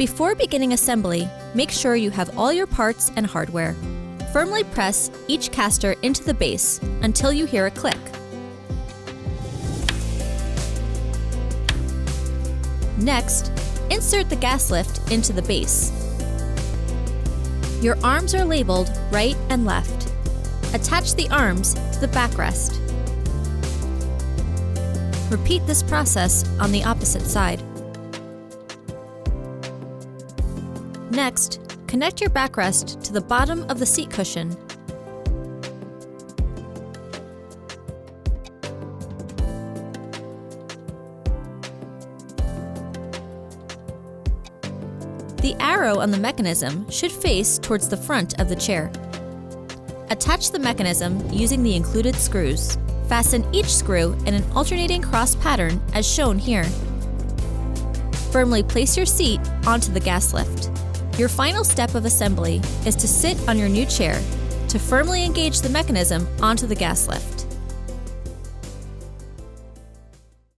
Before beginning assembly, make sure you have all your parts and hardware. Firmly press each caster into the base until you hear a click. Next, insert the gas lift into the base. Your arms are labeled right and left. Attach the arms to the backrest. Repeat this process on the opposite side. Next, connect your backrest to the bottom of the seat cushion. The arrow on the mechanism should face towards the front of the chair. Attach the mechanism using the included screws. Fasten each screw in an alternating cross pattern as shown here. Firmly place your seat onto the gas lift. Your final step of assembly is to sit on your new chair to firmly engage the mechanism onto the gas lift.